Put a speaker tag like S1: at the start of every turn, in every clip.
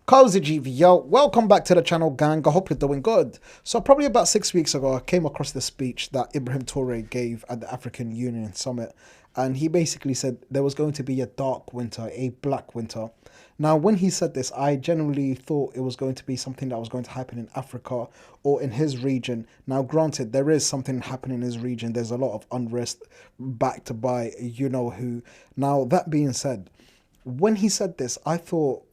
S1: Cozy GV, yo, welcome back to the channel, gang. I hope you're doing good. So probably about 6 weeks ago, I came across the speech that Ibrahim Toure gave at the African Union Summit. And he basically said there was going to be a dark winter, a black winter. Now, when he said this, I genuinely thought it was going to be something that was going to happen in Africa or in his region. Now, granted, there is something happening in his region. There's a lot of unrest backed by you-know-who. Now, that being said, when he said this, I thought,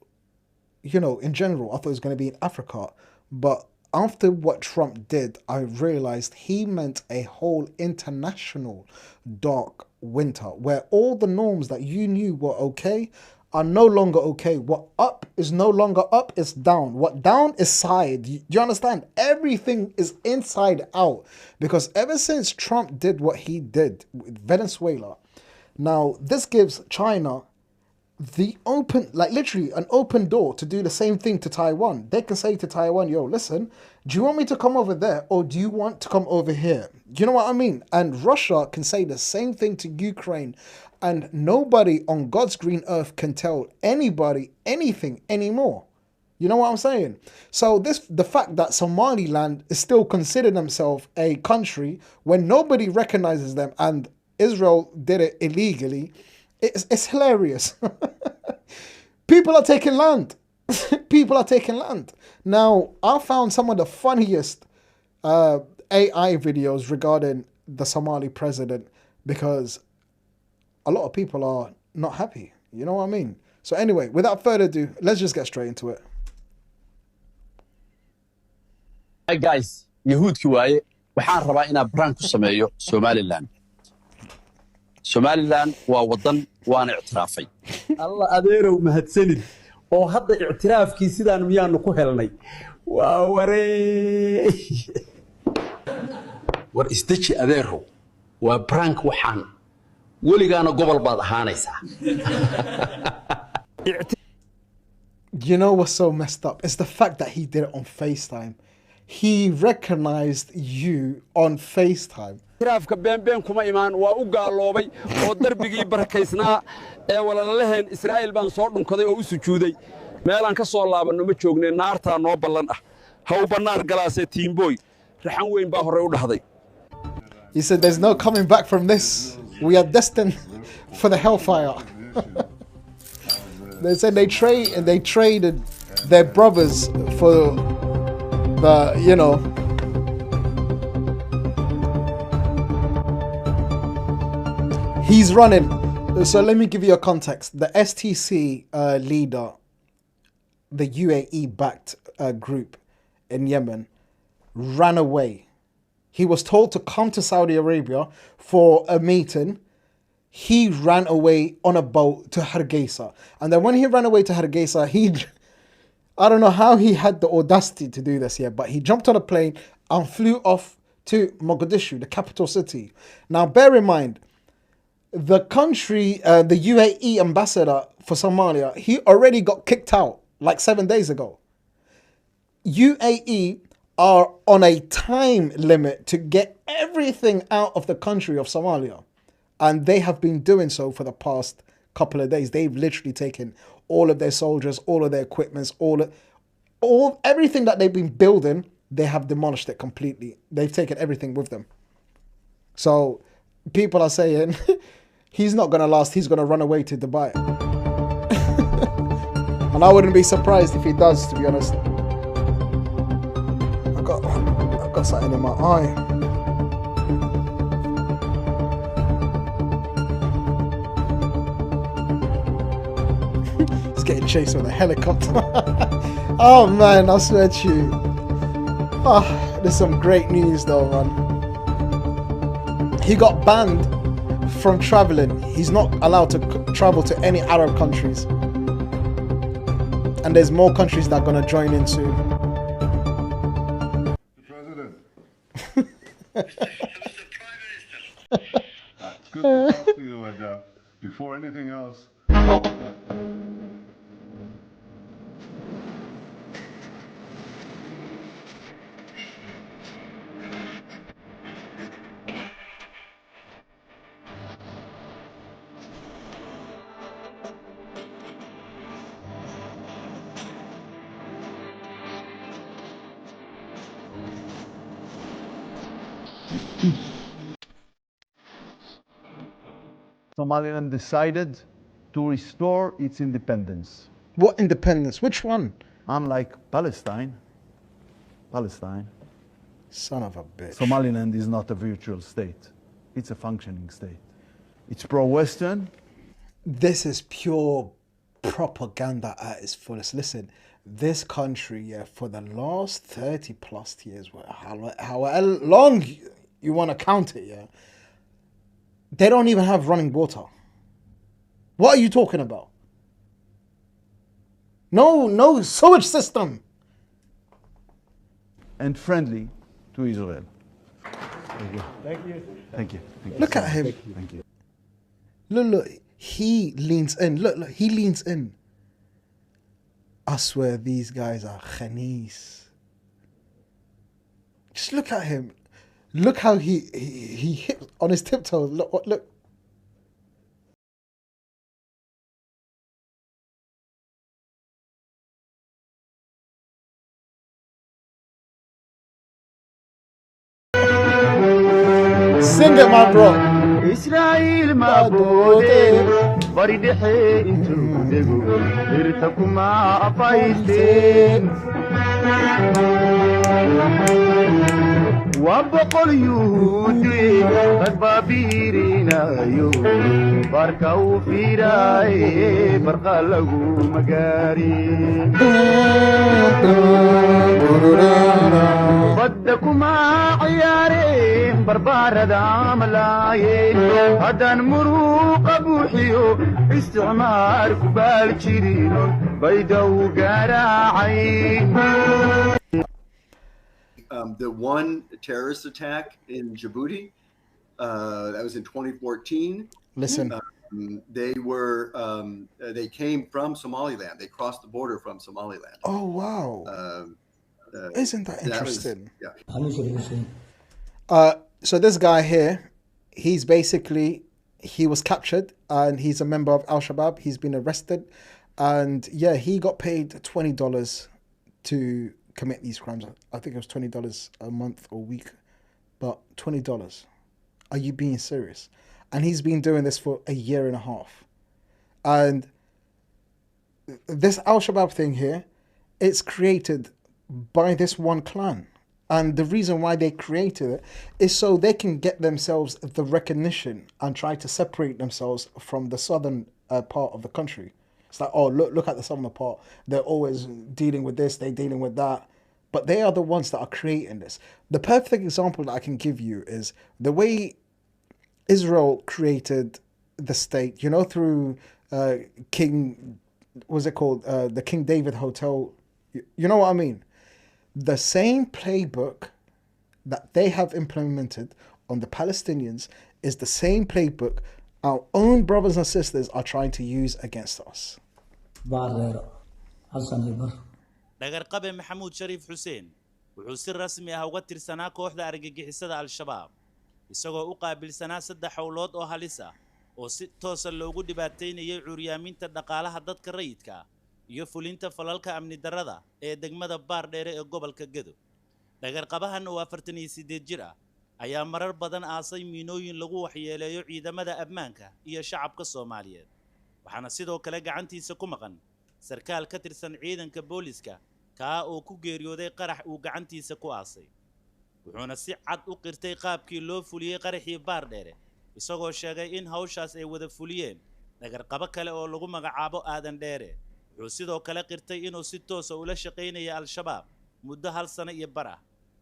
S1: in general, I thought it was going to be in Africa. But after what Trump did, I realized he meant a whole international dark winter where all the norms that you knew were okay are no longer okay. What up is no longer up, it's down. What down is side. Do you understand? Everything is inside out. Because ever since Trump did what he did with Venezuela, now this gives China the open, like literally an open door to do the same thing to Taiwan. They can say to Taiwan, yo, listen, do you want me to come over there or do you want to come over here? You know what I mean? And Russia can say the same thing to Ukraine, and nobody on God's green earth can tell anybody anything anymore. You know what I'm saying? So the fact that Somaliland is still considered themselves a country when nobody recognizes them and Israel did it illegally, it's hilarious. People are taking land. People are taking land. Now, I found some of the funniest AI videos regarding the Somali president because a lot of people are not happy. You know what I mean? So anyway, without further ado, let's just get straight into it.
S2: Hi guys, Yahuudki waaye waxaan rabaa inaan brand ku sameeyo Somaliland. Somaliland waa wadan waan ictiraafay.
S3: Allah adeerow mahadsanid oo hadda ictiraafkii sidaan miyaanu ku helnay. Waa waree. War isdaji adeerow. Waa prank waxaan weligaana gobol baad ahaanaysaa.
S1: You know what's so messed up? It's the fact that he did it on FaceTime. He recognized you on FaceTime.
S2: Ictiraafka been kuma imaan waa u gaaloobay oo darbigii barakaysnaa ee walaalaheen Israa'iil baan soo dhunkaday oo u sujuuday. Meelaan ka soo laabano ma joognay naarta noo ballan ah. Ha u banaar galaasay teamboy. Raxan weyn baa hore u dhahday.
S1: He said there's no coming back from this. We are destined for the hellfire. They said they traded their brothers for the, he's running. So let me give you a context. The STC leader, the UAE-backed group in Yemen, ran away. He was told to come to Saudi Arabia for a meeting. He ran away on a boat to Hargeisa. And then when he ran away to Hargeisa, I don't know how he had the audacity to do this yet, but he jumped on a plane and flew off to Mogadishu, the capital city. Now, bear in mind, the country, the UAE ambassador for Somalia, he already got kicked out like 7 days ago. UAE are on a time limit to get everything out of the country of Somalia. And they have been doing so for the past couple of days. They've literally taken all of their soldiers, all of their equipments, everything that they've been building, they have demolished it completely. They've taken everything with them. So people are saying he's not going to last. He's going to run away to Dubai. And I wouldn't be surprised if he does, to be honest. I've got something in my eye. Getting chased with a helicopter. Oh man, I swear to you. Oh, there's some great news though, man. He got banned from traveling. He's not allowed to travel to any Arab countries. And there's more countries that are going to join in soon.
S4: The President. Good to talk to you, and before anything else,
S5: Somaliland decided to restore its independence.
S1: What independence? Which one?
S5: Unlike Palestine,
S1: Son of a bitch.
S5: Somaliland is not a virtual state. It's a functioning state. It's pro-Western.
S1: This is pure propaganda at its fullest. Listen, this country, yeah, for the last 30 plus years, however long you want to count it, yeah, they don't even have running water. What are you talking about? No sewage system.
S5: And friendly to Israel. Thank you. Thank you. Thank you.
S1: Look at him.
S5: Thank you.
S1: Look, he leans in. Look, he leans in. I swear these guys are khanis. Just look at him. Look how he hit on his tiptoes. Look. Sing it, my bro.
S6: Israel mabode baridehe intu dego irtakuma apaiste وبقول يهودي قد بابيرنا يو باركا وفيراي برقا لغو مقاري بدكما عيارين بربار دام لاين هدان مروق بوحيو استعمار كبال شيرينو بيدو قراعين.
S7: The one terrorist attack in Djibouti, that was in 2014.
S1: Listen,
S7: they came from Somaliland. They crossed the border from Somaliland.
S1: oh wow, isn't that interesting? So this guy here, he was captured and he's a member of Al-Shabaab. He's been arrested, and yeah, he got paid $20 to commit these crimes. I think it was $20 a month or week, but $20. Are you being serious? And he's been doing this for a year and a half. And this Al-Shabaab thing here, it's created by this one clan. And the reason why they created it is so they can get themselves the recognition and try to separate themselves from the southern part of the country. It's like, oh, look at the southern part. They're always dealing with this, they're dealing with that. But they are the ones that are creating this. The perfect example that I can give you is the way Israel created the state, you know, through King, what's it called? The King David Hotel. You know what I mean? The same playbook that they have implemented on the Palestinians is the same playbook our own brothers and sisters are trying to use against us.
S8: dhagarqabe maxamuud shariif xuseen wuxuu si rasmi ah uga tirsanaa kooxda argagixisada al-shabaab isagoo u qaabilsanaa 3 howlood oo halis ah oo si toos ah loogu dhibaataynayay curyaaminta dhaqaalaha dadka rayidka iyo fulinta falalka amni darrada ee degmada Baardheere ee gobolka Gedo. dhagarqabahan oo 48 jir ah ayaa marar badan aasay miinooyin lagu waxyeeleeyo ciidamada ammaanka iyo shacabka Soomaaliyeed, waxaana sidoo kale gacantiisa ku maqan sarkaal ka tirsan ciidanka booliska ka oo ku geeriyooday qarax uu gacantiisa ku aasay. wuxuuna si cad u qirtay qaabkii loo fuliyay qaraxii Baardheere, isagoo sheegay in hawshaas ay wada fuliyeen dhagarqabo kale oo lagu magacaabo Aadan Dheere. wuxuu sidoo kale qirtay inuu si toos ah ula shaqeynayay Al-Shabaab muddo 1 sano iyo bar ah,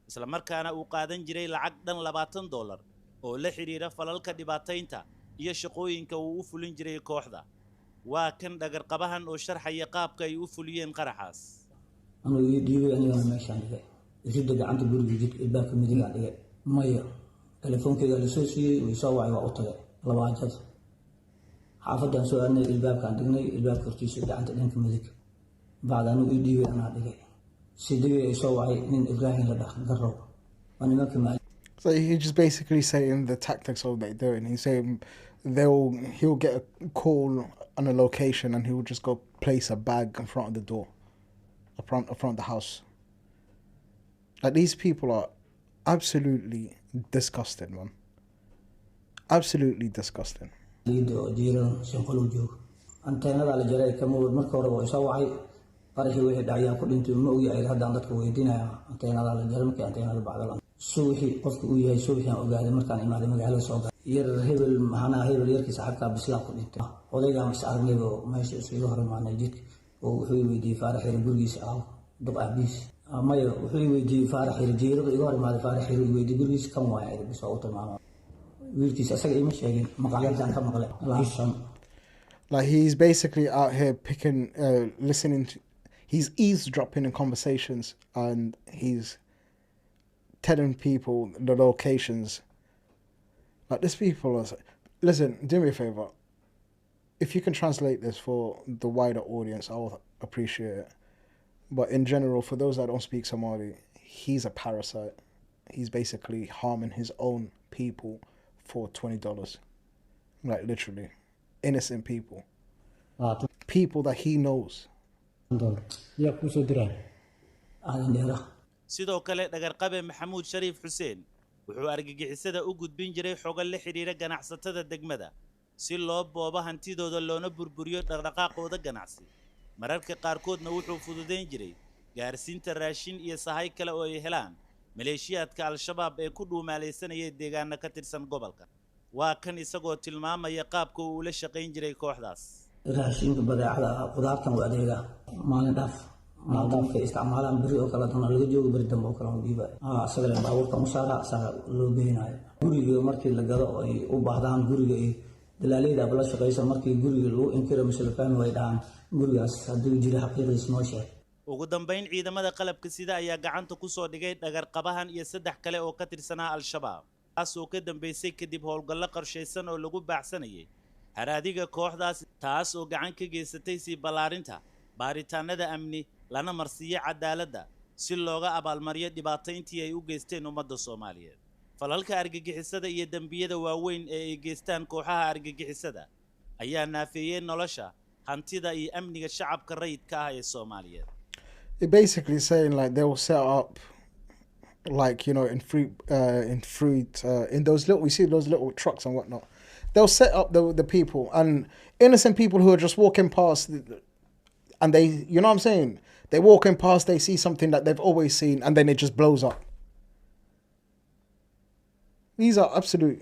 S8: isla markaana uu qaadan jiray lacag dhan $20 oo la xiriira falalka dhibaataynta iyo shaqooyinka uu u fulin jiray kooxda. waa kan dhagarqabahan oo sharxaya qaabka ay u fuliyeen qaraxaas.
S9: أنا يدير أنا ماشي عندي يجد عند برج الباك مدري عليه مية تلفون كذا لسوسي ويسوي وأطلع لواجد حافظ عن سؤالنا الباب عندنا الباب كرتيس عند إنك مدري بعد أنا يدير أنا عليه سيدي يسوي من إبراهيم لدخل قرب أنا ما كمان.
S1: So he's just basically saying the tactics of what they're doing. He's saying he'll get a call on a location and he'll just go place a bag in front of the door, in front of the house. Like, these people are absolutely Disgusting, man. Absolutely disgusting.
S9: anteenada la jaray kama wad marka hore waa soo wacay qarashii wixii dhacaya ku dhintay ma ogi ay hadda dadka weydiinaya anteenada la jaray markii anteenada bacdalan soo wixii qofku uu yahay soo wixii ogaaday markaan imaaday magaalada soo galay yar hebel maxana hebel yarkiisa xabka bisla ku dhintay odayga mas aragnigo meesha isku hor imaanay jidka oo wuxuu weydiiyay faarax yar gurigiisa ah dab abis amayo wuxuu weydiiyay faarax yar jeerada iga hor imaaday faarax yar weydiiyay gurigiisa kan waayay bisoo u tilmaamay wiilkiisa asaga ima sheegin maqaayadaan ka maqlay laasan.
S1: Like he's basically out here picking, listening to, he's eavesdropping in conversations and he's telling people the locations. Like these people are, listen, do me a favor. If you can translate this for the wider audience, I will appreciate it. But in general, for those that don't speak Somali, he's a parasite. He's basically harming his own people for $20. Like literally. Innocent people. People that he knows.
S8: sidoo kale dhagarqabe maxamuud shariif xuseen wuxuu argagixisada u gudbin jiray xogo la xiriira ganacsatada degmada si loo boobo hantidooda loona burburiyo dhaqdhaqaaqooda ganacsi mararka qaarkoodna wuxuu fududeyn jiray gaarsiinta raashin iyo sahay kale oo ay helaan maleeshiyaadka al-shabaab ee ku dhuumaalaysanaya deegaanka ka tirsan gobolka waa kan isagoo tilmaamaya qaabka uu la shaqayn jiray kooxdaas
S9: raashinka badeecada qudaartan waa adeega maalin dhaaf maadaamka isticmaalaan biri oo kala duwan laga joogo bari dambe oo kala dhiiba asagana baabuurta musaara asaga loo geynayo guriga markii la gado oo ay u baahdaan guriga iyo dalaaleyda bala shaqaysa markii guriga lagu inkiro misalfaan way dhahan gurigaas haduu jira xaqiiqdiis noo sheeg
S8: ugu dambeyn ciidamada qalabka sida ayaa gacanta ku soo dhigay dhagarqabahan iyo 3 kale oo ka tirsanaa al-shabaab taasoo ka dambeysay kadib howlgallo qorshaysan oo lagu baacsanayay haraadiga kooxdaas taas oo gacan ka geysatay si balaarinta baaritaanada amni lana marsiyo cadaaladda si looga abaalmariyo dhibaatayntii ay u geysteen ummadda Soomaaliyeed falalka argagixisada iyo dambiyada waaweyn ee ay geystaan kooxaha argagixisada ayaa naafeeyay nolosha hantida iyo amniga shacabka rayidka ah ee Soomaaliyeed.
S1: It basically saying like they will set up like, you know, in those little, we see those little trucks and whatnot. They'll set up the people and innocent people who are just walking past and they, you know what I'm saying? They're walking past, they see something that they've always seen and then it just blows up. These are absolute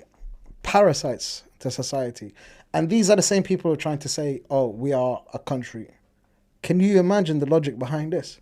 S1: parasites to society. And these are the same people who are trying to say, oh, we are a country. Can you imagine the logic behind this?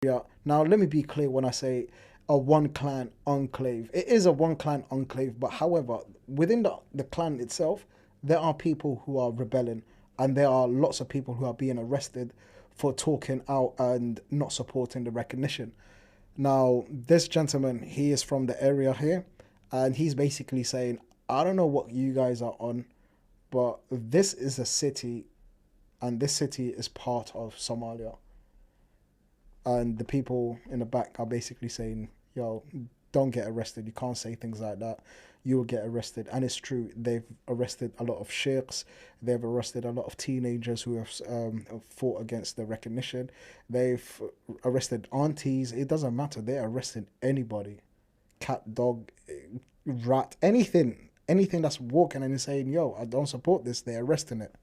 S1: Yeah. Now, let me be clear when I say a one clan enclave. It is a one clan enclave, but however, within the clan itself, there are people who are rebelling and there are lots of people who are being arrested for talking out and not supporting the recognition. Now, this gentleman, he is from the area here and he's basically saying, I don't know what you guys are on, but this is a city and this city is part of Somalia. And the people in the back are basically saying, yo, don't get arrested. You can't say things like that. You will get arrested. And it's true. They've arrested a lot of sheikhs. They've arrested a lot of teenagers who have fought against the recognition. They've arrested aunties. It doesn't matter. They're arresting anybody. Cat, dog, rat, anything. Anything that's walking and is saying, yo, I don't support this. They're arresting it.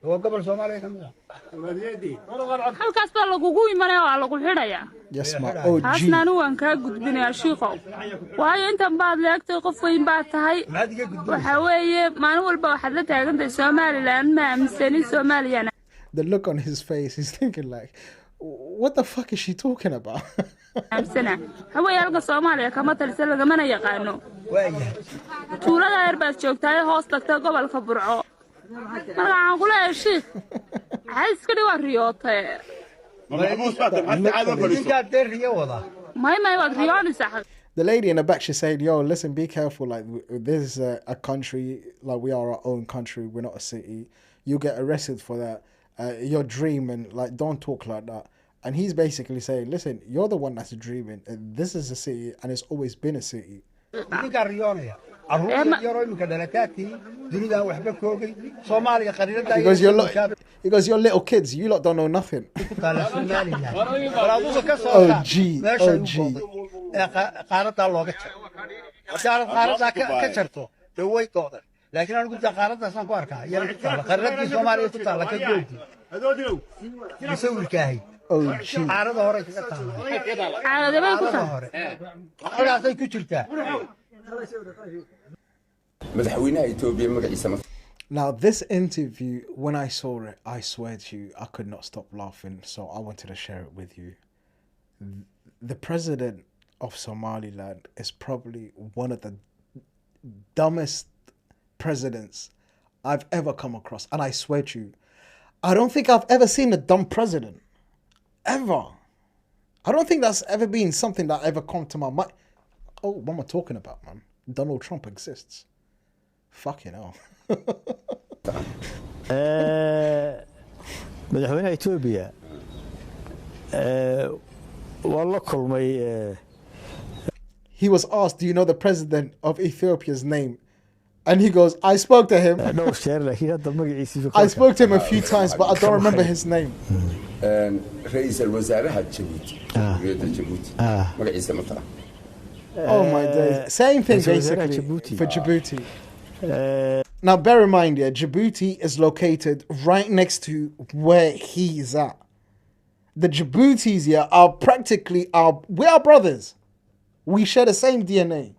S10: هو قبل سوماليا كم halkaas baa lagugu imanaya waa lagu xidhaya taasna anu waan kaa gudbinaya shiiqow waayo intan baad leegtay qof weyn baad tahay waxa weeye maalin walba waxaad la taagantahay Somaliland ma aaminsanin Somaliland.
S1: The look on his face, he's thinking like, what the fuck is she talking about?
S10: aaminsanaa haween halka Soomaaliya kama talsan lagamana yaqaano tuulada yar baad joogtaa hoos tagta gobolka Burco markaan kula heshiis عايز كده وريوته ما وريوني صح.
S1: The lady in the back, she said, yo, listen, be careful. Like, this is a country, like, we are our own country. We're not a city. You get arrested for that. You're dreaming. Like, don't talk like that. And he's basically saying, listen, you're the one that's dreaming. And this is a city, and it's always been a city.
S11: Because
S1: you're little kids, you lot don't know nothing. Oh gee. Now this interview, when I saw it, I swear to you, I could not stop laughing, so I wanted to share it with you. The president of Somaliland is probably one of the dumbest presidents I've ever come across, and I swear to you, I don't think I've ever seen a dumb president. Ever. I don't think that's ever been something that ever come to my mind. Oh, what am I talking about, man? Donald Trump exists. Fucking hell.
S11: madaxweynaha Ethiopia waa la kulmay
S1: He was asked, do you know the president of Ethiopia's name? And he goes, I spoke to him.
S11: no share laakiin hadda magaciisa
S1: I spoke to him a few times, but I don't remember his name.
S12: رئيس الوزراء جيبوتي جيبوتي magaciisa ma tara.
S1: Oh my days. Same thing basically for Djibouti. Now bear in mind, yeah, Djibouti is located right next to where he's at. The Djiboutis here are practically we are brothers. We share the same DNA.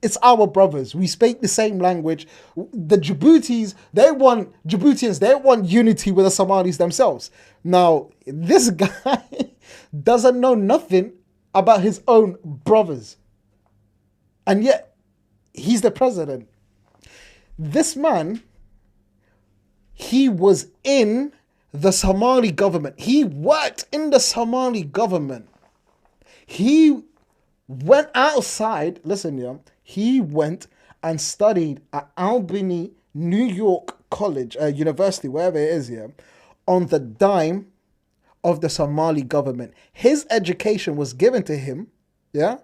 S1: It's our brothers. We speak the same language. The Djiboutians, they want unity with the Somalis themselves. Now, this guy doesn't know nothing about his own brothers. And yet, he's the president. This man, he was in the Somali government. He worked in the Somali government. He went outside, listen, yeah, he went and studied at Albany, New York College, University, wherever it is, yeah, on the dime of the Somali government. His education was given to him, yeah,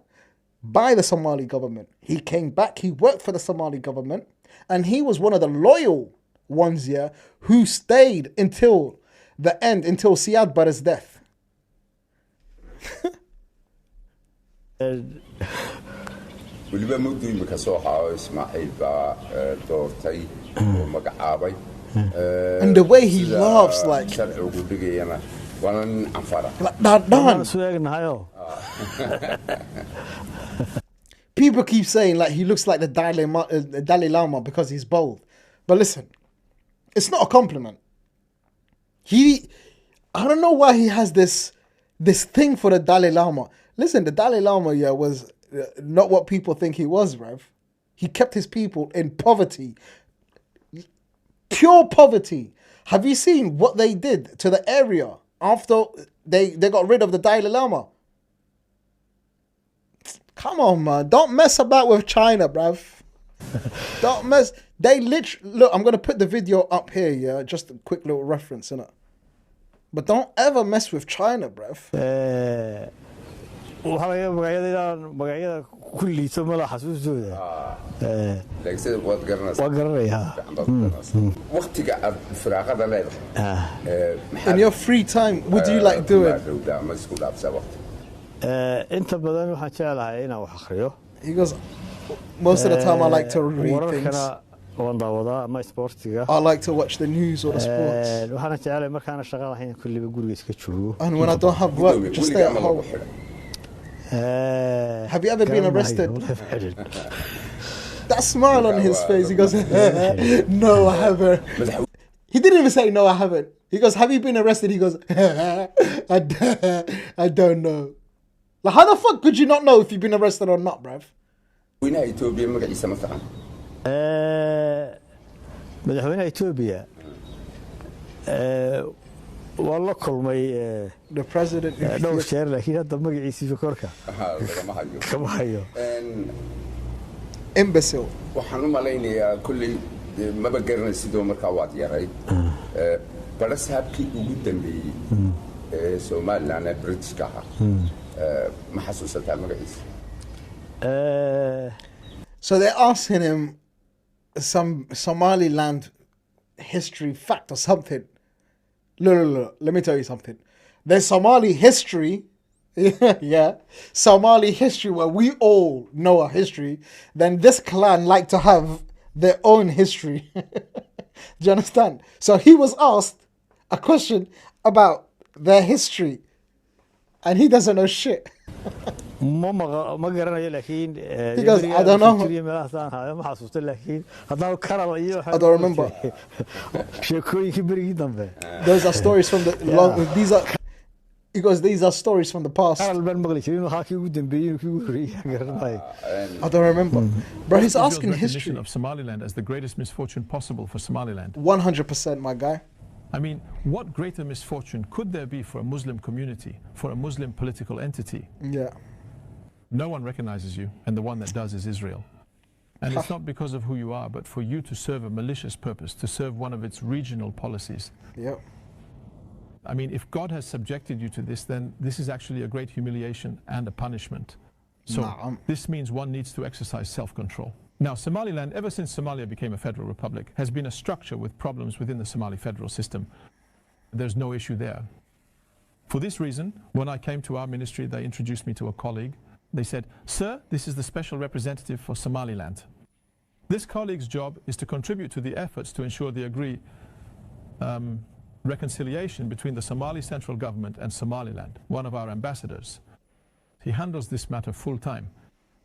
S1: by the Somali government. He came back, he worked for the Somali government, and he was one of the loyal ones, yeah, who stayed until the end, until Siad Barre's death.
S12: waliba muddo imika soo xaao Ismaaciil baa doortay oo magacaabay
S1: and the way he laughs like
S12: sharci ugu dhigayana waan anfara
S1: people keep saying like he looks like the Dalai Lama because he's bald, but listen, it's not a compliment. I don't know why he has this thing for the Dalai Lama. Listen, the Dalai Lama, yeah, was not what people think he was, Rev. He kept his people in poverty. Pure poverty. Have you seen what they did to the area after they got rid of the Dalai Lama? Come on, man. Don't mess about with China, bruv. Don't mess. They literally... Look, I'm going to put the video up here, yeah? Just a quick little reference, innit? But don't ever mess with China, bruv.
S11: magacyada kulliisa ma la xasuustooda
S12: laakiin waad garanaysaa
S11: waa garanayaa
S12: waqtiga aad firaaqada leedahay
S1: in your free time what do you like doing
S12: ma isku dhaafsaa waqti
S11: inta badan waxaan jeclahay inaan wax akhriyo
S1: he goes most of the time I like to read things
S11: waan daawadaa ama sportiga
S1: I like to watch the news or the sports
S11: waxaan jeclahay markaan shaqo lahayn kulliba guriga iska joogo
S1: and when I don't have work just stay at home. Have you ever been arrested? That smile on his face, he goes, no, I haven't. He didn't even say, no, I haven't. He goes, have you been arrested? He goes, I don't know. Like, how the fuck could you not know if you've been arrested or not, bruv?
S11: madaxweynaha Ethiopia waa la kulmay
S1: the president
S11: no share laakiin hadda magaciisa korka kama hayo
S1: imbecile
S12: waxaan u malaynayaa kulli ma garanay sidoo markaa waad yaray balaas habkii ugu dambeeyay Somaliland Britishka ahaa ma xasuusataa magaciisa?
S1: So they're asking him some Somaliland history fact or something. Look, let me tell you something. There's Somali history, yeah, Somali history where we all know our history. Then this clan like to have their own history. Do you understand? So he was asked a question about their history, and he doesn't know shit. He goes, I don't know. I don't remember. Those are stories from the long. These are. He goes, these are stories from the past. I don't remember. Bro, he's asking history
S13: of Somaliland as the greatest misfortune possible for Somaliland.
S1: 100%, my guy.
S13: I mean, what greater misfortune could there be for a Muslim community, for a Muslim political entity?
S1: Yeah.
S13: No one recognizes you, and the one that does is Israel. And it's not because of who you are, but for you to serve a malicious purpose, to serve one of its regional policies.
S1: Yep.
S13: I mean, if God has subjected you to this, then this is actually a great humiliation and a punishment. So this means one needs to exercise self-control. Now, Somaliland, ever since Somalia became a federal republic, has been a structure with problems within the Somali federal system. There's no issue there. For this reason, when I came to our ministry, they introduced me to a colleague. They said, "Sir, this is the special representative for Somaliland." This colleague's job is to contribute to the efforts to ensure the agreed reconciliation between the Somali central government and Somaliland, one of our ambassadors. He handles this matter full-time.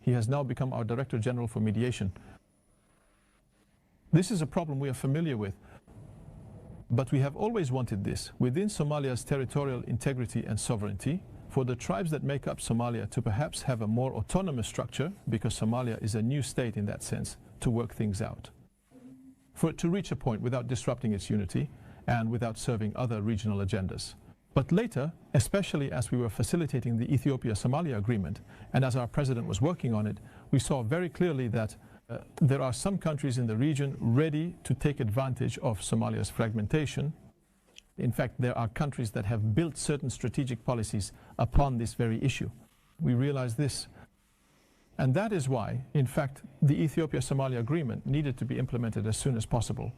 S13: He has now become our Director General for Mediation. This is a problem we are familiar with, but we have always wanted this within Somalia's territorial integrity and sovereignty, for the tribes that make up Somalia to perhaps have a more autonomous structure, because Somalia is a new state in that sense, to work things out. For it to reach a point without disrupting its unity and without serving other regional agendas. But later, especially as we were facilitating the Ethiopia-Somalia agreement, and as our president was working on it, we saw very clearly that there are some countries in the region ready to take advantage of Somalia's fragmentation. In fact, there are countries that have built certain strategic policies upon this very issue. We realize this. And that is why, in fact, the Ethiopia-Somalia agreement needed to be implemented as soon as possible.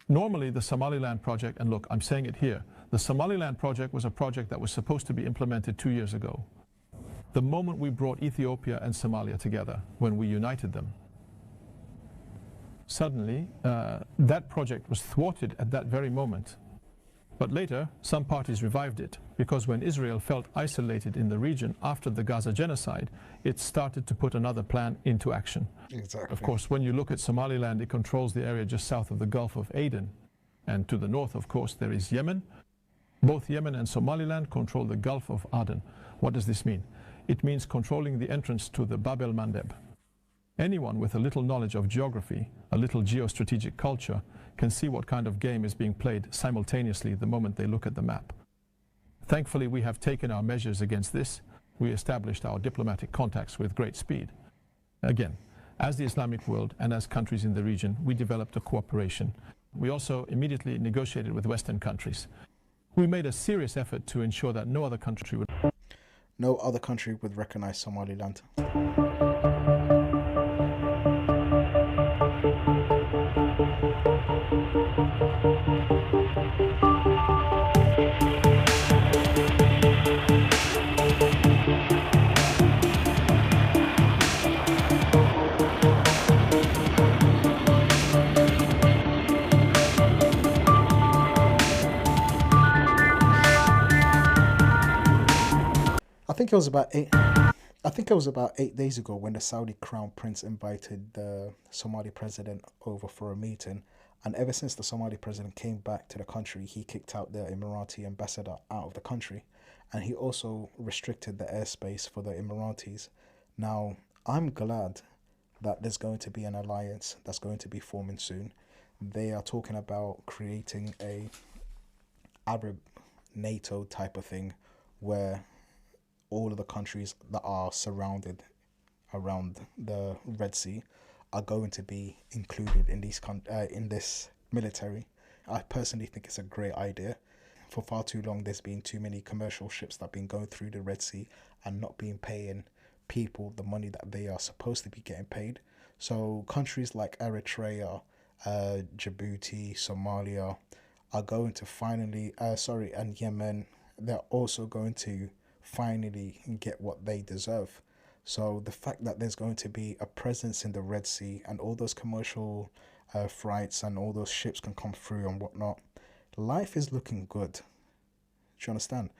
S13: Normally, the Somaliland project, and look, I'm saying it here, the Somaliland project was a project that was supposed to be implemented 2 years ago. The moment we brought Ethiopia and Somalia together, when we united them, suddenly that project was thwarted at that very moment. But later, some parties revived it, because when Israel felt isolated in the region after the Gaza genocide, it started to put another plan into action.
S1: Exactly.
S13: Of course, when you look at Somaliland, it controls the area just south of the Gulf of Aden. And to the north, of course, there is Yemen. Both Yemen and Somaliland control the Gulf of Aden. What does this mean? It means controlling the entrance to the Bab el-Mandeb. Anyone with a little knowledge of geography, a little geostrategic culture, can see what kind of game is being played simultaneously the moment they look at the map. Thankfully, we have taken our measures against this. We established our diplomatic contacts with great speed. Again, as the Islamic world and as countries in the region, we developed a cooperation. We also immediately negotiated with Western countries. We made a serious effort to ensure that no other country would
S1: recognize Somaliland. I think it was about 8 days ago when the Saudi Crown Prince invited the Somali president over for a meeting, and ever since the Somali president came back to the country, he kicked out the Emirati ambassador out of the country, and he also restricted the airspace for the Emiratis. Now, I'm glad that there's going to be an alliance that's going to be forming soon. They are talking about creating a Arab NATO type of thing where all of the countries that are surrounded around the Red Sea are going to be included in this military. I personally think it's a great idea. for far too long there's been too many commercial ships that have been going through the Red Sea and not being paying people the money that they are supposed to be getting paid. So countries like Eritrea, Djibouti, Somalia are going to finally, and Yemen, they're also going to finally get what they deserve. So the fact that there's going to be a presence in the Red Sea and all those commercial flights and all those ships can come through and whatnot, life is looking good. Do you understand?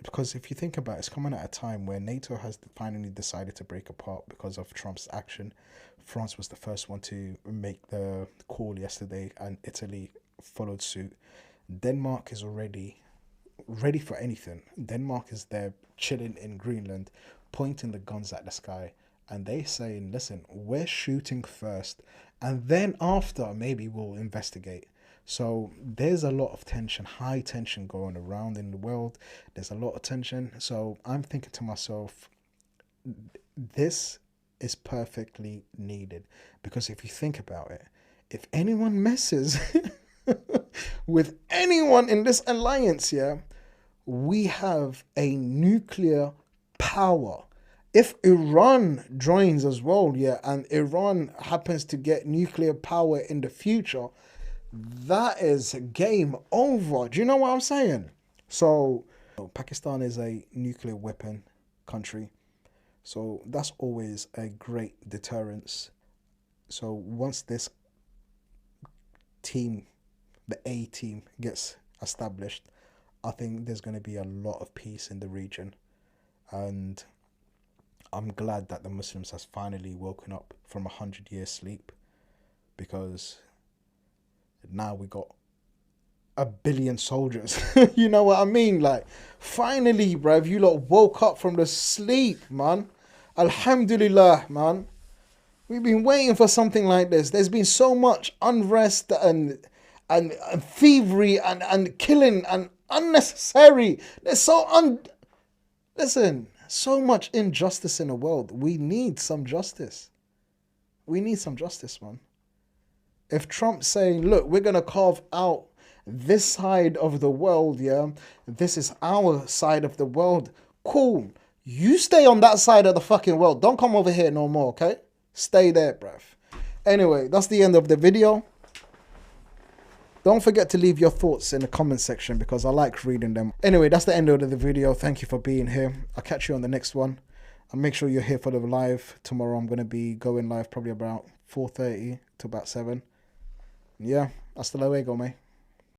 S1: Because if you think about it, it's coming at a time where NATO has finally decided to break apart because of Trump's action. France was the first one to make the call yesterday, and Italy followed suit. Denmark is already ready for anything. Denmark is there chilling in Greenland, pointing the guns at the sky, and they saying, listen, we're shooting first, and then after maybe we'll investigate. So there's a lot of tension, high tension going around in the world. There's a lot of tension. So I'm thinking to myself, this is perfectly needed, because if you think about it, if anyone messes with anyone in this alliance, yeah, we have a nuclear power. If Iran joins as well, yeah, and Iran happens to get nuclear power in the future, that is game over. Do you know what I'm saying? So Pakistan is a nuclear weapon country, so that's always a great deterrence. So once this team, the A team, gets established, I think there's going to be a lot of peace in the region. And I'm glad that the Muslims has finally woken up from 100-year sleep, because now we got 1 billion soldiers. You know what I mean? Like, finally, bruv, you lot woke up from the sleep, man. Alhamdulillah, man. We've been waiting for something like this. There's been so much unrest and thievery and killing and unnecessary. There's so much injustice in the world. We need some justice. We need some justice, man. If Trump's saying, look, we're going to carve out this side of the world, yeah, this is our side of the world, cool. You stay on that side of the fucking world. Don't come over here no more, okay? Stay there, bruv. Anyway, that's the end of the video. Don't forget to leave your thoughts in the comment section, because I like reading them. Anyway, that's the end of the video. Thank you for being here. I'll catch you on the next one. And make sure you're here for the live. Tomorrow I'm going to be going live probably about 4:30 to about 7. Yeah, hasta luego, mate.